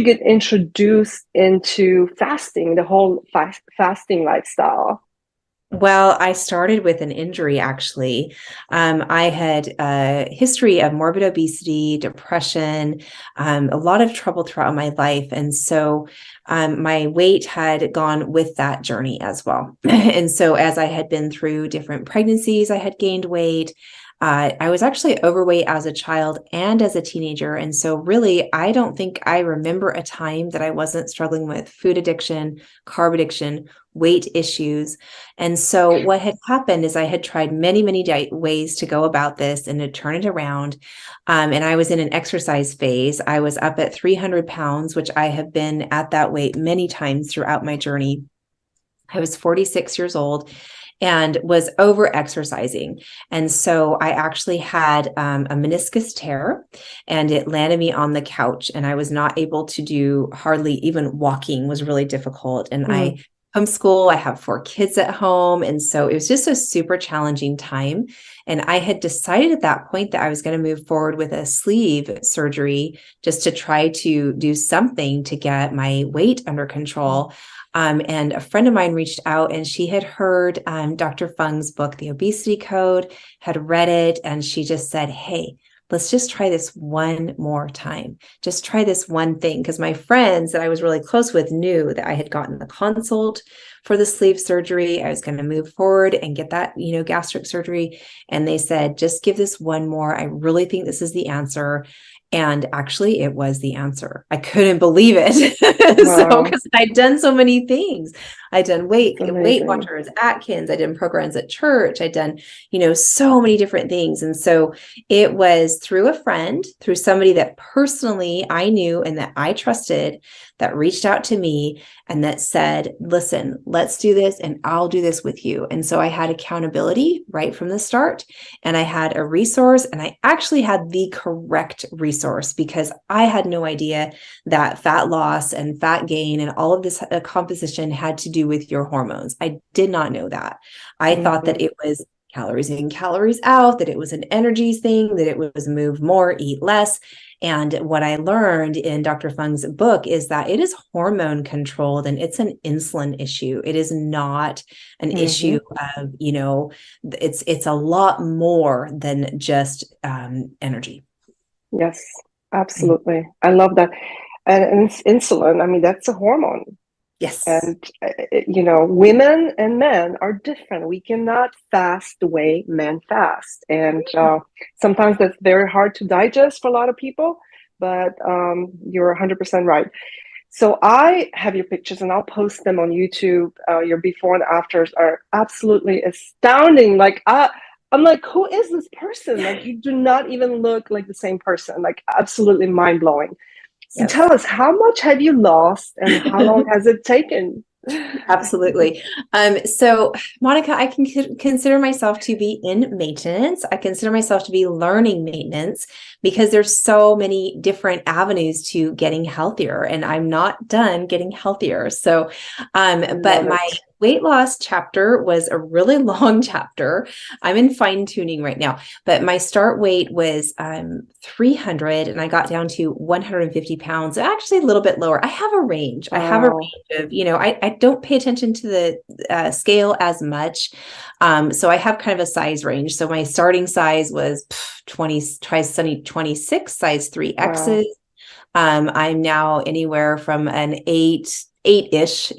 get introduced into fasting, the whole fasting lifestyle? Well, I started with an injury, actually. I had a history of morbid obesity, depression, a lot of trouble throughout my life. And so my weight had gone with that journey as well. And so as I had been through different pregnancies, I had gained weight. I was actually overweight as a child and as a teenager. And so really, I don't think I remember a time that I wasn't struggling with food addiction, carb addiction, weight issues. And so what had happened is I had tried many, many ways to go about this and to turn it around. And I was in an exercise phase. I was up at 300 pounds, which I have been at that weight many times throughout my journey. I was 46 years old and was over exercising. And so I actually had a meniscus tear, and it landed me on the couch, and I was not able to do hardly even walking was really difficult. And I homeschool, I have 4 kids at home. And so it was just a super challenging time. And I had decided at that point that I was going to move forward with a sleeve surgery just to try to do something to get my weight under control. And a friend of mine reached out, and she had heard Dr. Fung's book, The Obesity Code, had read it, and she just said, "Hey, let's just try this one more time. Just try this one thing." Because my friends that I was really close with knew that I had gotten the consult for the sleeve surgery. I was going to move forward and get that, gastric surgery. And they said, just give this one more. I really think this is the answer. And actually, it was the answer. I couldn't believe it. So, Wow, because I'd done so many things, I'd done Weight amazing. Watchers, Atkins, I did programs at church, I'd done, so many different things. And so it was through a friend, through somebody that personally I knew and that I trusted, that reached out to me and that said, "Listen, let's do this, and I'll do this with you." And so I had accountability right from the start, and I had a resource, and I actually had the correct resource, because I had no idea that fat loss and fat gain and all of this composition had to do with your hormones. I did not know that. I thought that Mhm. it was calories in, calories out, that it was an energy thing, that it was move more, eat less. And what I learned in Dr. Fung's book is that it is hormone controlled, and it's an insulin issue. It is not an issue Mhm. of, it's a lot more than just energy. Yes, Mhm. absolutely. I love that. And insulin, I mean, that's a hormone. Yes. And, women and men are different. We cannot fast the way men fast. And sometimes that's very hard to digest for a lot of people, but you're 100% right. So I have your pictures and I'll post them on YouTube. Your before and afters are absolutely astounding. I'm like, who is this person? Like, you do not even look like the same person. Like, absolutely mind blowing. So tell Yes. us, how much have you lost and how long has it taken? Absolutely. So Monica, I can consider myself to be in maintenance. I consider myself to be learning maintenance, because there's so many different avenues to getting healthier, and I'm not done getting healthier. So, but Love my it. weight loss chapter was a really long chapter. I'm in fine tuning right now, but my start weight was 300, and I got down to 150 pounds, actually a little bit lower. I have a range. I have a Wow. range of, I don't pay attention to the scale as much. So I have kind of a size range. So my starting size was 20, size 26, size Wow. 3X's. I'm now anywhere from an eight-ish,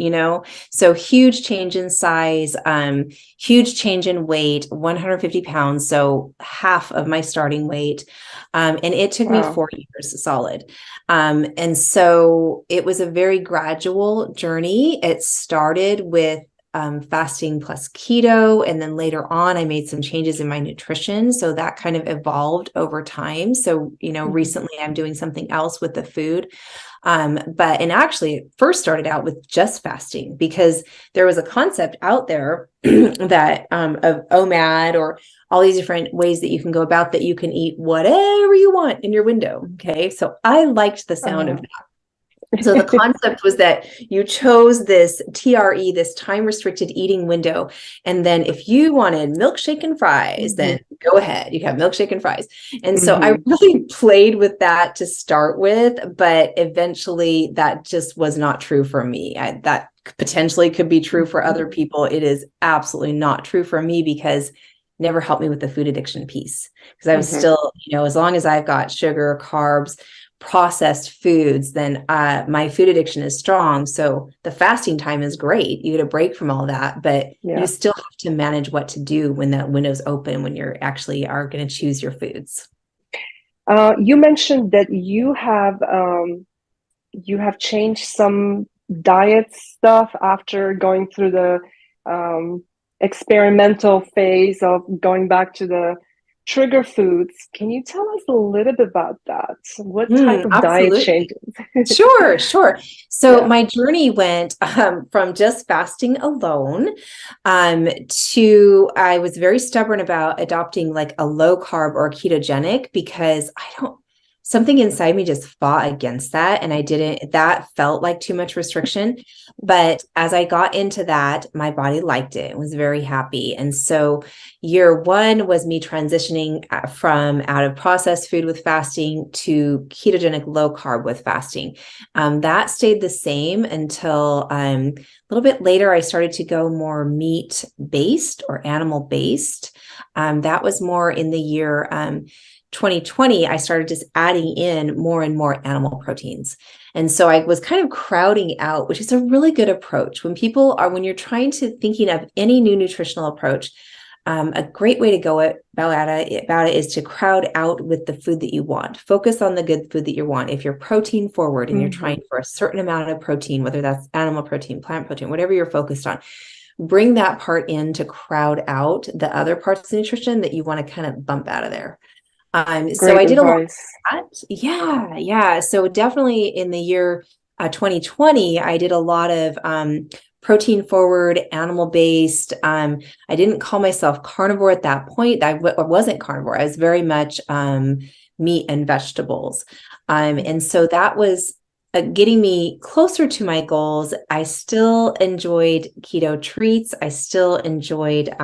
so huge change in size, huge change in weight, 150 pounds. So half of my starting weight. And it took me Wow. 4 years solid. And so it was a very gradual journey. It started with fasting plus keto. And then later on, I made some changes in my nutrition. So that kind of evolved over time. So, Mhm. recently I'm doing something else with the food. And actually it first started out with just fasting, because there was a concept out there that of OMAD, or all these different ways that you can go about that you can eat whatever you want in your window. Okay. So I liked the sound of Uh, that. So the concept was that you chose this TRE, this time restricted eating window. And then if you wanted milkshake and fries, then go ahead, you have milkshake and fries. And so I really played with that to start with, but eventually that just was not true for me. That potentially could be true for other people. It is absolutely not true for me because it never helped me with the food addiction piece. Because I was still, as long as I've got sugar, carbs, processed foods, then my food addiction is strong. So the fasting time is great. You get a break from all that, but you still have to manage what to do when that window's open, when you're actually are going to choose your foods. You mentioned that you have changed some diet stuff after going through the experimental phase of going back to the trigger foods. Can you tell us a little bit about that? What type of diet changes? Sure. So my journey went from just fasting alone to I was very stubborn about adopting like a low carb or ketogenic because something inside me just fought against that. And that felt like too much restriction. But as I got into that, my body liked it and was very happy. And so year one was me transitioning from out of processed food with fasting to ketogenic low carb with fasting. That stayed the same until a little bit later, I started to go more meat based or animal based. That was more in the year 2020, I started just adding in more and more animal proteins. And so I was kind of crowding out, which is a really good approach. When you're trying to thinking of any new nutritional approach, a great way to go about it is to crowd out with the food that you want. Focus on the good food that you want. If you're protein forward and you're trying for a certain amount of protein, whether that's animal protein, plant protein, whatever you're focused on, bring that part in to crowd out the other parts of nutrition that you want to kind of bump out of there. So I did a lot of that. Yeah. So definitely in the year 2020, I did a lot of protein forward, animal based. I didn't call myself carnivore at that point. I wasn't carnivore. I was very much meat and vegetables. And so that was getting me closer to my goals. I still enjoyed keto treats. I still enjoyed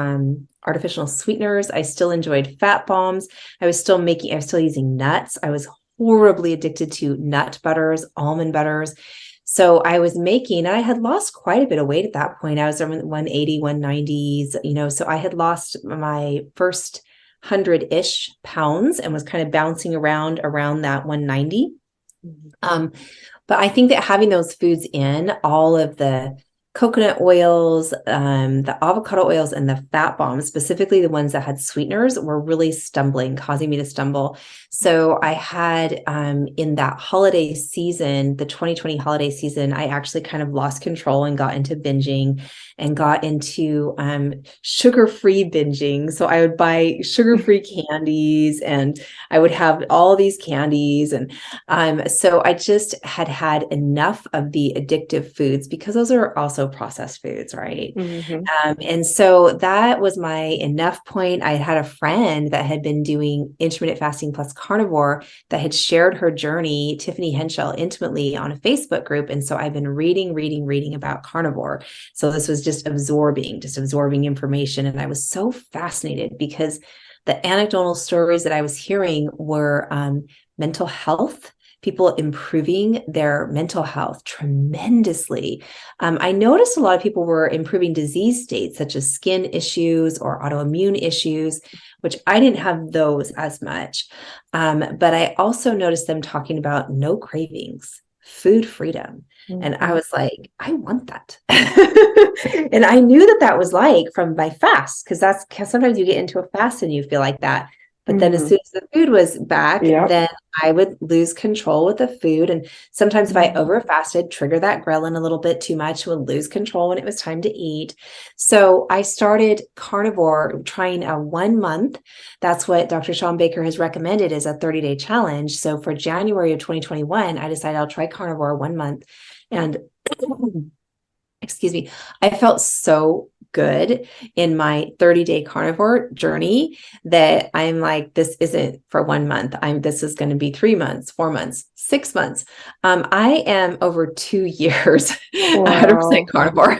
artificial sweeteners. I still enjoyed fat bombs. I was still using nuts. I was horribly addicted to nut butters, almond butters. So I was and I had lost quite a bit of weight at that point. I was around 180, 190s, so I had lost my first 100-ish pounds and was kind of bouncing around that 190. But I think that having those foods in, all of the coconut oils, the avocado oils, and the fat bombs, specifically the ones that had sweeteners, were really causing me to stumble. So I had in that holiday season, the 2020 holiday season, I actually kind of lost control and got into binging and got into sugar-free binging. So I would buy sugar-free candies and I would have all these candies. And so I just had enough of the addictive foods because those are also processed foods, right? And so that was my enough point. I had a friend that had been doing intermittent fasting plus carnivore that had shared her journey, Tiffany Henschel, intimately on a Facebook group. And so I've been reading about carnivore. So this was just absorbing information. And I was so fascinated because the anecdotal stories that I was hearing were mental health, people improving their mental health tremendously. I noticed a lot of people were improving disease states such as skin issues or autoimmune issues, which I didn't have those as much. But I also noticed them talking about no cravings, food freedom. And I was like, I want that. And I knew that was like from my fast, because sometimes you get into a fast and you feel like that. But then as soon as the food was back, then I would lose control with the food. And sometimes if I overfasted, trigger that ghrelin a little bit too much, would lose control when it was time to eat. So I started carnivore, trying a 1 month. That's what Dr. Sean Baker has recommended, is a 30-day challenge. So for January of 2021, I decided I'll try carnivore 1 month. And excuse me, I felt so good in my 30-day carnivore journey that I'm like, this isn't for 1 month. This is going to be 3 months, 4 months, 6 months. I am over 2 years, 100% Wow. carnivore.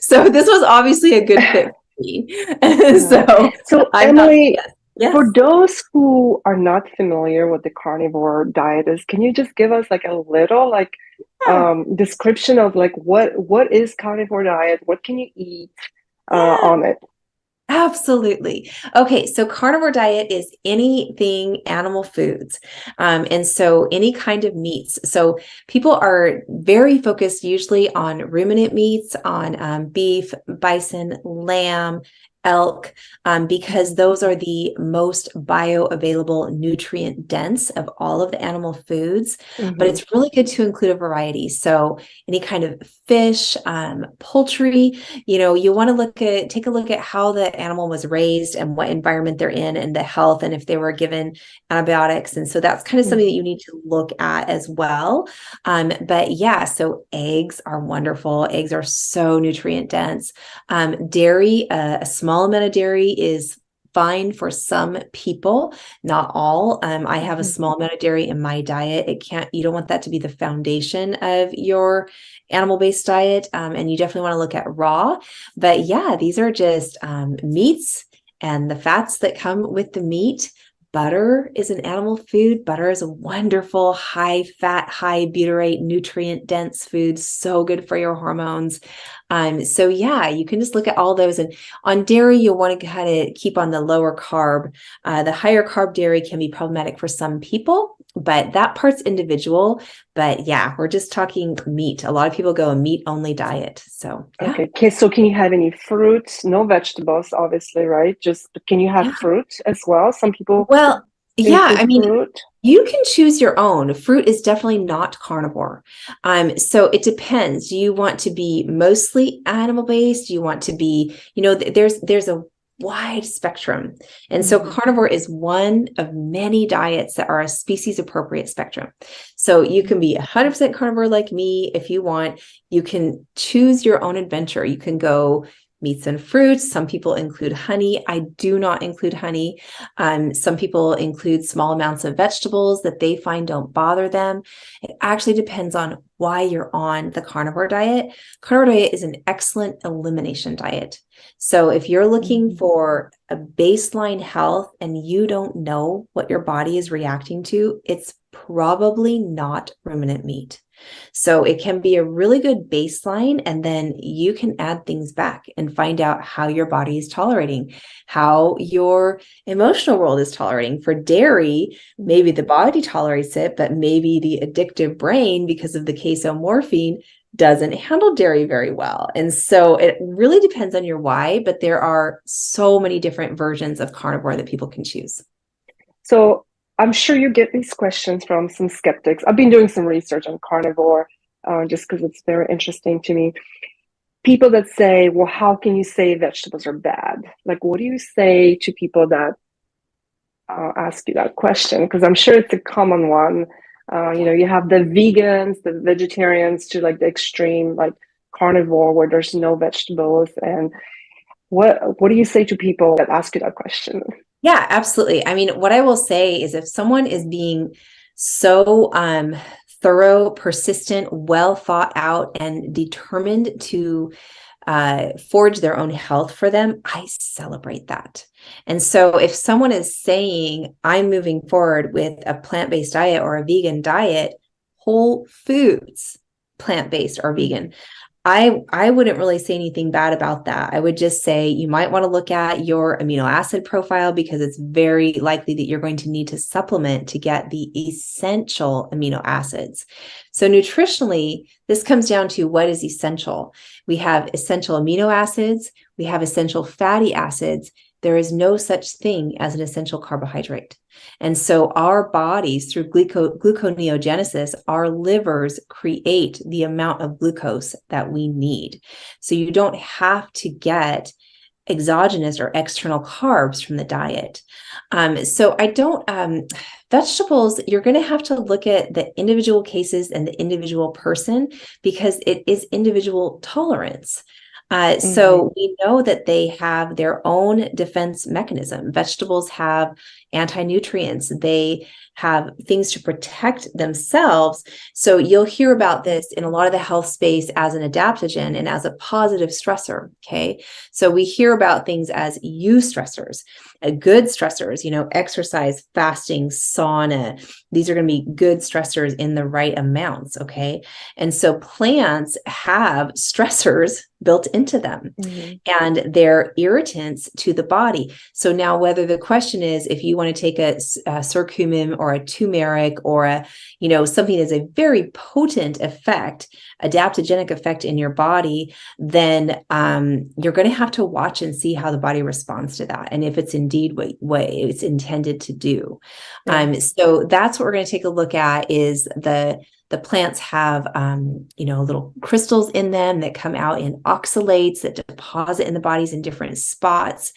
So this was obviously a good fit for me. Yeah. So So, I'm not, Emily, yes, yes. for those who are not familiar with the carnivore diet is, can you just give us like a little like Yeah. description of like what is carnivore diet? What can you eat Yeah. on it? Absolutely. Okay, so carnivore diet is anything animal foods. And so any kind of meats. So people are very focused usually on ruminant meats, on beef, bison, lamb, elk, because those are the most bioavailable, nutrient dense of all of the animal foods. But Hmm. it's really good to include a variety. So any kind of fish, poultry, you want to take a look at how the animal was raised and what environment they're in and the health and if they were given antibiotics. And so that's kind of something that you need to look at as well. But yeah, so eggs are wonderful. Eggs are so nutrient dense. Dairy, a small amount of dairy is fine for some people, not all. I have a small amount of dairy in my diet. You don't want that to be the foundation of your animal-based diet. And you definitely want to look at raw. But yeah, these are just meats and the fats that come with the meat. Butter is an animal food. Butter is a wonderful, high fat, high butyrate, nutrient dense food. So good for your hormones. So yeah, you can just look at all those. And on dairy, you'll want to kind of keep on the lower carb. The higher carb dairy can be problematic for some people, but that part's individual. But yeah, we're just talking meat. A lot of people go a meat only diet. So yeah. Okay. So can you have any fruits? No vegetables, obviously, right? Just can you have Yeah. fruit as well? Some people Well, yeah, include I mean, fruit. you can choose your own. Fruit is definitely not carnivore. So it depends. Do you want to be mostly animal based? Do you want to be, there's a wide spectrum. And so Mhm. carnivore is one of many diets that are a species appropriate spectrum. So you can be 100% carnivore like me if you want. You can choose your own adventure. You can go meats and fruits. Some people include honey. I do not include honey. Some people include small amounts of vegetables that they find don't bother them. It actually depends on why you're on the carnivore diet. Carnivore diet is an excellent elimination diet. So if you're looking Mhm. for a baseline health and you don't know what your body is reacting to, it's probably not ruminant meat. So it can be a really good baseline, and then you can add things back and find out how your body is tolerating, how your emotional world is tolerating. For dairy, maybe the body tolerates it, but maybe the addictive brain, because of the casomorphine, doesn't handle dairy very well. And so it really depends on your why, but there are so many different versions of carnivore that people can choose. So I'm sure you get these questions from some skeptics. I've been doing some research on carnivore just because it's very interesting to me. People that say, well, how can you say vegetables are bad? Like, what do you say to people that ask you that question? Because I'm sure it's a common one. You have the vegans, the vegetarians to like the extreme, like carnivore, where there's no vegetables. And what do you say to people that ask you that question? Yeah, absolutely. I mean, what I will say is if someone is being so thorough, persistent, well thought out, and determined to forge their own health for them, I celebrate that. And so if someone is saying, I'm moving forward with a plant-based diet or a vegan diet, whole foods, plant-based or vegan, I wouldn't really say anything bad about that. I would just say you might want to look at your amino acid profile because it's very likely that you're going to need to supplement to get the essential amino acids. So nutritionally, this comes down to what is essential. We have essential amino acids, we have essential fatty acids. There is no such thing as an essential carbohydrate. And so our bodies, through gluconeogenesis, our livers create the amount of glucose that we need. So you don't have to get exogenous or external carbs from the diet. So I don't, vegetables, you're going to have to look at the individual cases and the individual person because it is individual tolerance. So we know that they have their own defense mechanism. Vegetables have anti-nutrients. They have things to protect themselves. So you'll hear about this in a lot of the health space as an adaptogen and as a positive stressor. Okay. So we hear about things as eustressors, good stressors, exercise, fasting, sauna. These are going to be good stressors in the right amounts. Okay. And so plants have stressors built into them and they're irritants to the body. So now whether the question is, if you want to take a curcumin or a turmeric or something that's a very potent effect, adaptogenic effect in your body, then you're going to have to watch and see how the body responds to that. And if it's indeed what it's intended to do. So that's what we're going to take a look at is the plants have, little crystals in them that come out in oxalates that deposit in the bodies in different spots.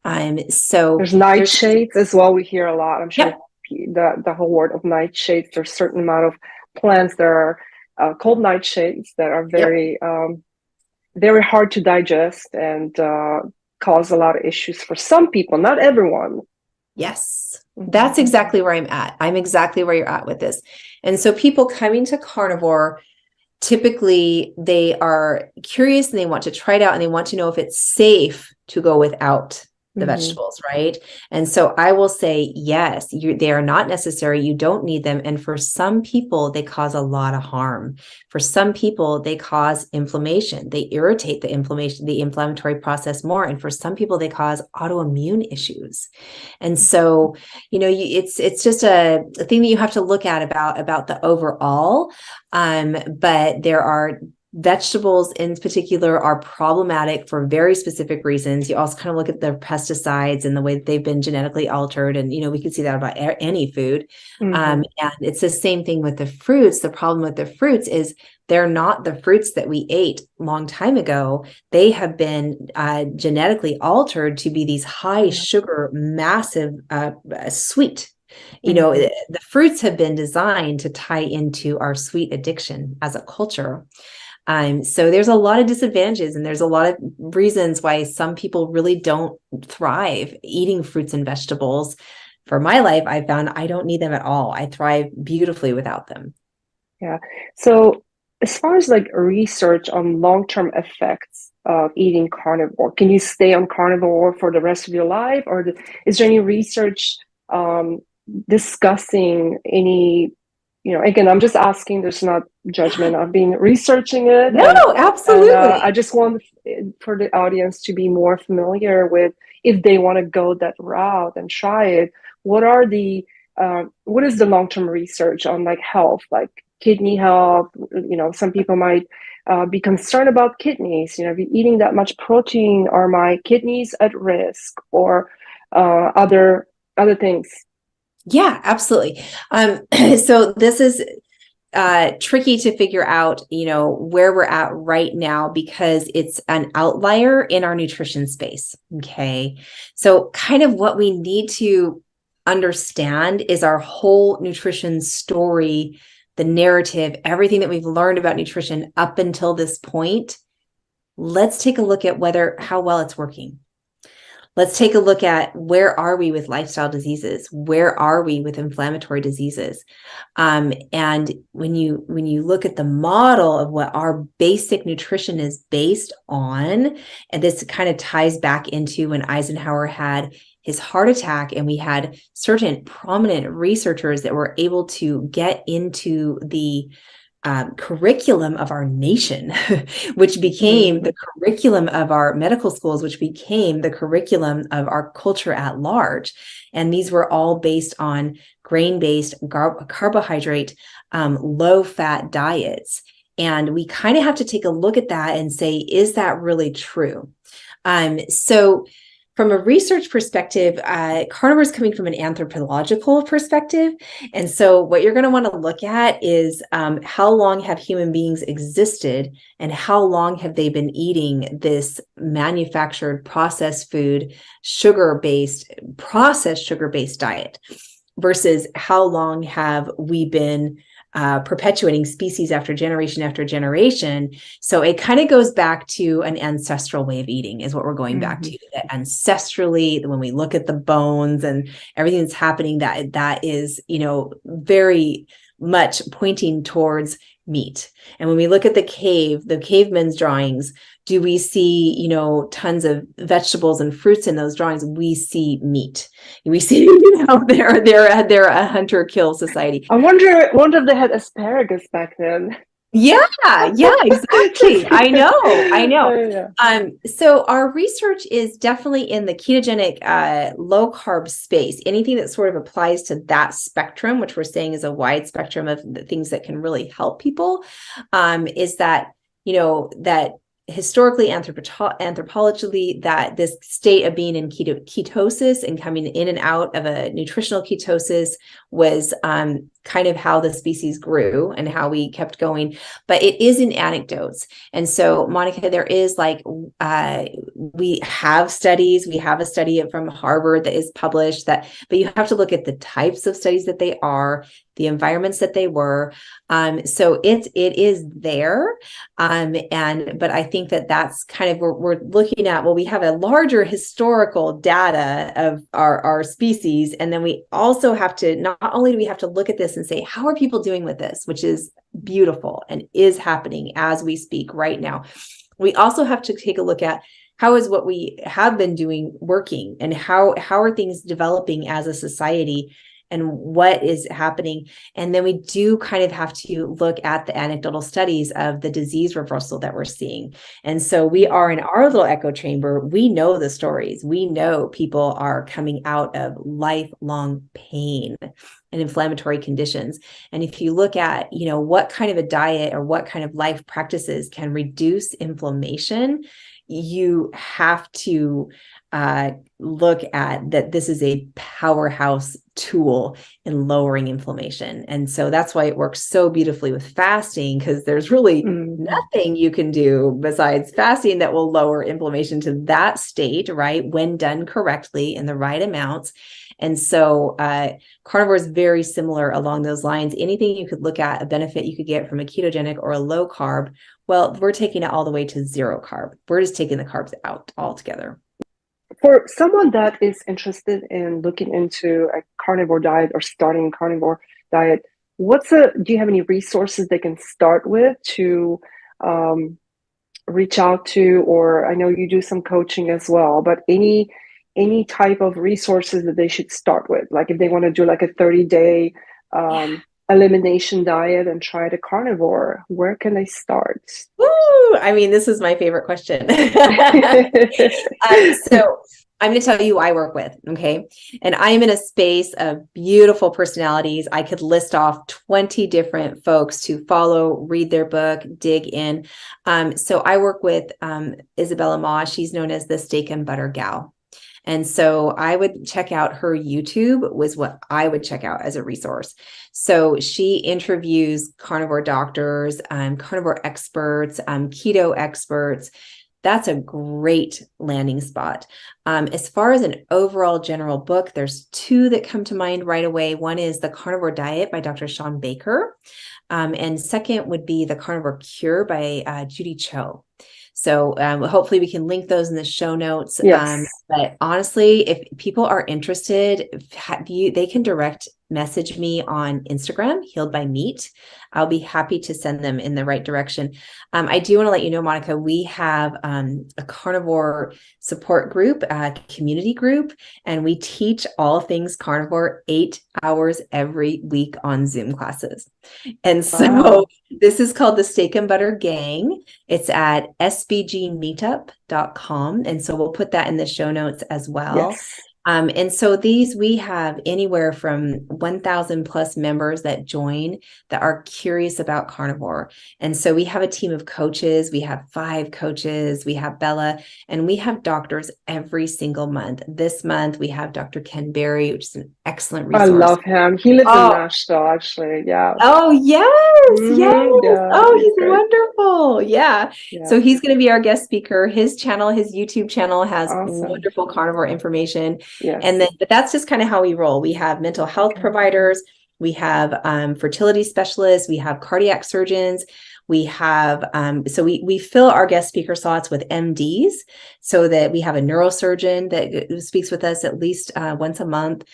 So there's nightshades as well. We hear a lot. I'm sure the whole word of nightshades. There's a certain amount of plants that are called nightshades that are very, very hard to digest and cause a lot of issues for some people, not everyone. Yes, that's exactly where I'm at. I'm exactly where you're at with this. And so people coming to carnivore, typically they are curious and they want to try it out and they want to know if it's safe to go without the vegetables, right? And so I will say, yes, they are not necessary. You don't need them. And for some people, they cause a lot of harm. For some people, they cause inflammation. They irritate the inflammatory process more. And for some people, they cause autoimmune issues. And so, it's just a thing that you have to look at about the overall. But there are vegetables in particular are problematic for very specific reasons. You also kind of look at the pesticides and the way that they've been genetically altered. And, we can see that about any food. And it's the same thing with the fruits. The problem with the fruits is they're not the fruits that we ate a long time ago. They have been genetically altered to be these high sugar, massive, sweet. The fruits have been designed to tie into our sweet addiction as a culture. So there's a lot of disadvantages and there's a lot of reasons why some people really don't thrive eating fruits and vegetables. For my life, I found I don't need them at all. I thrive beautifully without them. Yeah. So as far as research on long-term effects of eating carnivore, can you stay on carnivore for the rest of your life? Or is there any research discussing any, again, I'm just asking, there's not judgment. I've been researching it. No, absolutely. And, I just want for the audience to be more familiar with, if they want to go that route and try it, what is the long-term research on health, kidney health? Some people might be concerned about kidneys. If you're eating that much protein, are my kidneys at risk, or other things? Yeah, absolutely. So this is tricky to figure out, where we're at right now because it's an outlier in our nutrition space. Okay. So kind of what we need to understand is our whole nutrition story, the narrative, everything that we've learned about nutrition up until this point. Let's take a look at how well it's working. Let's take a look at where are we with lifestyle diseases? Where are we with inflammatory diseases? And when you look at the model of what our basic nutrition is based on, and this kind of ties back into when Eisenhower had his heart attack, and we had certain prominent researchers that were able to get into the curriculum of our nation, which became the curriculum of our medical schools, which became the curriculum of our culture at large. And these were all based on grain-based, carbohydrate, low-fat diets. And we kind of have to take a look at that and say, is that really true? So From a research perspective, carnivore is coming from an anthropological perspective. And so what you're going to want to look at is how long have human beings existed and how long have they been eating this manufactured processed food, processed sugar-based diet versus how long have we been perpetuating species after generation. So it kind of goes back to an ancestral way of eating is what we're going back to. That ancestrally, when we look at the bones and everything that's happening, that is, very much pointing towards meat. And when we look at the cavemen's drawings, do we see, tons of vegetables and fruits in those drawings? We see meat. We see, they're a hunter-kill society. I wonder if they had asparagus back then. Yeah, exactly. I know. Yeah. So our research is definitely in the ketogenic, low carb space. Anything that sort of applies to that spectrum, which we're saying is a wide spectrum of the things that can really help people, is that, that historically, anthropologically, that this state of being in ketosis and coming in and out of a nutritional ketosis was kind of how the species grew and how we kept going. But it is in anecdotes. And so, Monika, there is we have studies. We have a study from Harvard that is published but you have to look at the types of studies that they are, the environments that they were. So it is there. But I think that's kind of where we're looking at, we have a larger historical data of our species. And then we also have to, not only do we have to look at this and say, how are people doing with this, which is beautiful and is happening as we speak right now. We also have to take a look at how is what we have been doing working and how are things developing as a society and what is happening. And then we do kind of have to look at the anecdotal studies of the disease reversal that we're seeing. And so we are in our little echo chamber. We know the stories. We know people are coming out of lifelong pain and inflammatory conditions. And if you look at, what kind of a diet or what kind of life practices can reduce inflammation, you have to look at that this is a powerhouse tool in lowering inflammation. And so that's why it works so beautifully with fasting, because there's really nothing you can do besides fasting that will lower inflammation to that state, right? When done correctly in the right amounts. And so carnivore is very similar along those lines. Anything you could look at, a benefit you could get from a ketogenic or a low carb, well, we're taking it all the way to zero carb. We're just taking the carbs out altogether. For someone that is interested in looking into a carnivore diet or starting a carnivore diet, do you have any resources they can start with to reach out to? Or I know you do some coaching as well, but any type of resources that they should start with? Like if they want to do like a 30-day elimination diet and try the carnivore, where can they start? Woo! I mean, this is my favorite question. So I'm going to tell you who I work with. Okay. And I am in a space of beautiful personalities. I could list off 20 different folks to follow, read their book, dig in. So I work with Isabella Ma. She's known as the Steak and Butter Gal. And so I would check out her YouTube was what I would check out as a resource. So she interviews carnivore doctors, carnivore experts, keto experts. That's a great landing spot. As far as an overall general book, there's two that come to mind right away. One is The Carnivore Diet by Dr. Sean Baker. And second would be The Carnivore Cure by Judy Cho. So hopefully we can link those in the show notes. Yes. But honestly, if people are interested, they can direct message me on Instagram, Healed by Meat. I'll be happy to send them in the right direction. I do want to let you know, Monika, we have a carnivore support group, a community group, and we teach all things carnivore 8 hours every week on Zoom classes. And so this is called the Steak and Butter Gang. It's at sbgmeetup.com. And so we'll put that in the show notes as well. Yes. And so we have anywhere from 1,000 plus members that join that are curious about carnivore. And so we have a team of coaches. We have 5 coaches. We have Bella, and we have doctors every single month. This month we have Dr. Ken Berry, which is an excellent I resource. love him. He lives in Oh, Nashville, actually. Yeah. oh, yes, yes. Yeah, Oh, he's he's great. wonderful. Yeah. Yeah. So he's going to be our guest speaker. His channel, his YouTube channel has Awesome. wonderful carnivore information. Yes. And then, but that's just kind of how we roll. We have mental health Okay. providers, we have fertility specialists, we have cardiac surgeons. We have, so we fill our guest speaker slots with MDs so that we have a neurosurgeon that speaks with us at least once a month.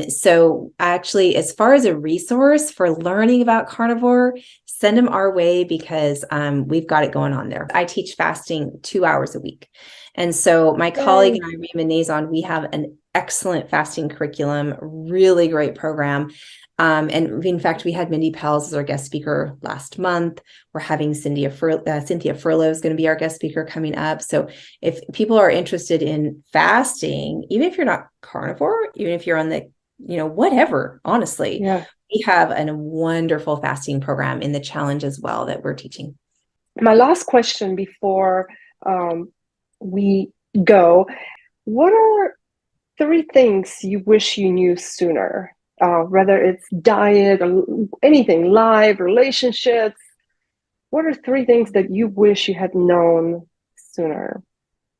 So actually, as far as a resource for learning about carnivore, send them our way because we've got it going on there. I teach fasting 2 hours a week. And so my colleague and I, Rima Nazon, we have an excellent fasting curriculum, really great program. And in fact, we had Mindy Pels as our guest speaker last month. We're having Cynthia Furlow is going to be our guest speaker coming up. So if people are interested in fasting, even if you're not carnivore, even if you're on the, whatever, honestly, Yeah. we have a wonderful fasting program in the challenge as well that we're teaching. My last question before we go, what are 3 things you wish you knew sooner? Whether it's diet or anything, life, relationships. What are 3 things that you wish you had known sooner?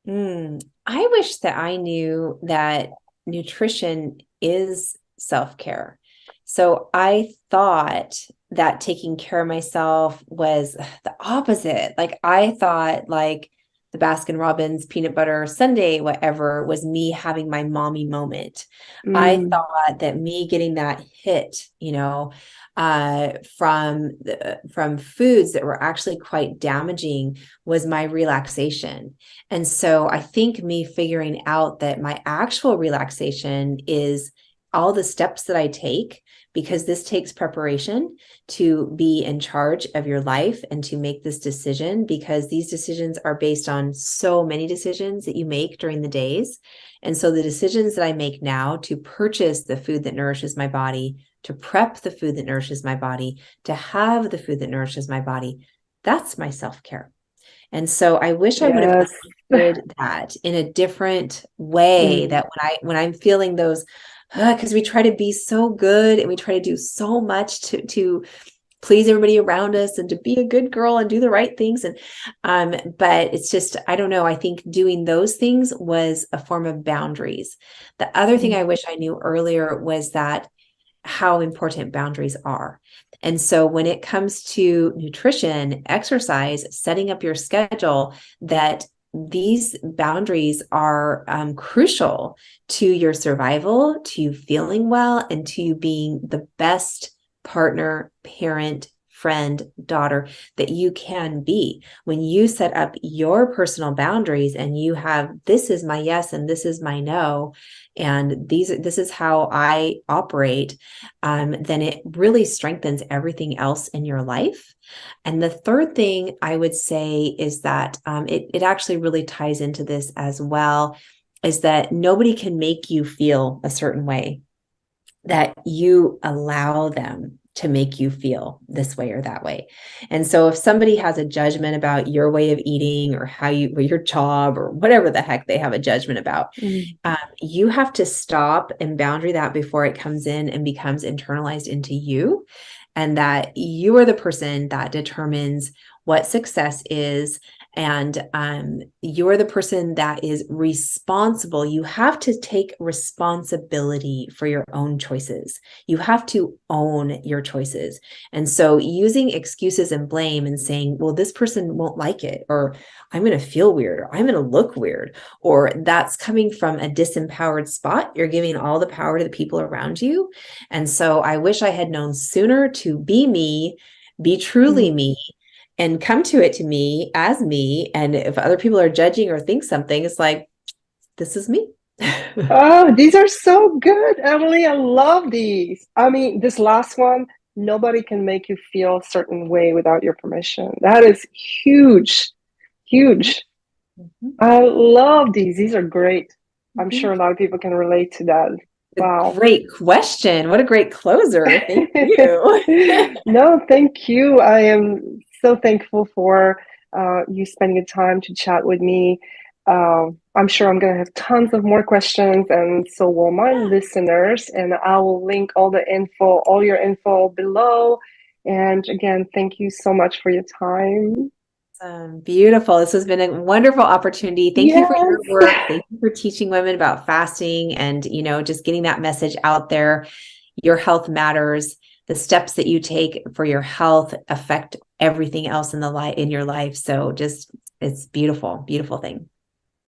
I wish that I knew that nutrition is self-care. So I thought that taking care of myself was the opposite. Like I thought like the Baskin Robbins peanut butter sundae, whatever, was me having my mommy moment. I thought that me getting that hit, from foods that were actually quite damaging was my relaxation. And so I think me figuring out that my actual relaxation is all the steps that I take, because this takes preparation to be in charge of your life and to make this decision, because these decisions are based on so many decisions that you make during the days. And so the decisions that I make now to purchase the food that nourishes my body, to prep the food that nourishes my body, to have the food that nourishes my body, that's my self-care. And so I wish I would have understood that in a different way, that when I'm feeling those, because we try to be so good and we try to do so much to please everybody around us and to be a good girl and do the right things. And but it's just, I don't know, I think doing those things was a form of boundaries. The other thing I wish I knew earlier was that how important boundaries are. And so when it comes to nutrition, exercise, setting up your schedule, that these boundaries are crucial to your survival, to you feeling well, and to you being the best partner, parent, friend, daughter that you can be. When you set up your personal boundaries and you have, this is my yes and this is my no, and this is how I operate, then it really strengthens everything else in your life. And the third thing I would say is that it actually really ties into this as well, is that nobody can make you feel a certain way, that you allow them to make you feel this way or that way. And so if somebody has a judgment about your way of eating or how you, or your job or whatever the heck they have a judgment about, you have to stop and boundary that before it comes in and becomes internalized into you. And that you are the person that determines what success is. And you're the person that is responsible. You have to take responsibility for your own choices. You have to own your choices. And so using excuses and blame and saying, well, this person won't like it, or I'm going to feel weird, or I'm going to look weird, or that's coming from a disempowered spot. You're giving all the power to the people around you. And so I wish I had known sooner to be me, be truly me, and come to me as me. And if other people are judging or think something, it's like, this is me. Oh, these are so good, Emily. I love these. I mean, this last one, nobody can make you feel a certain way without your permission. That is huge, huge. I love these. These are great. I'm sure a lot of people can relate to that. A Wow. great question. What a great closer. Thank you. No, thank you. I am so thankful for you spending the time to chat with me. I'm sure I'm going to have tons of more questions, and so will my listeners. And I will link all your info below. And again, thank you so much for your time. Beautiful. This has been a wonderful opportunity. Thank you for Yes. your work. Thank you for teaching women about fasting and, just getting that message out there. Your health matters. The steps that you take for your health affect everything else in your life. So just, it's beautiful, beautiful thing.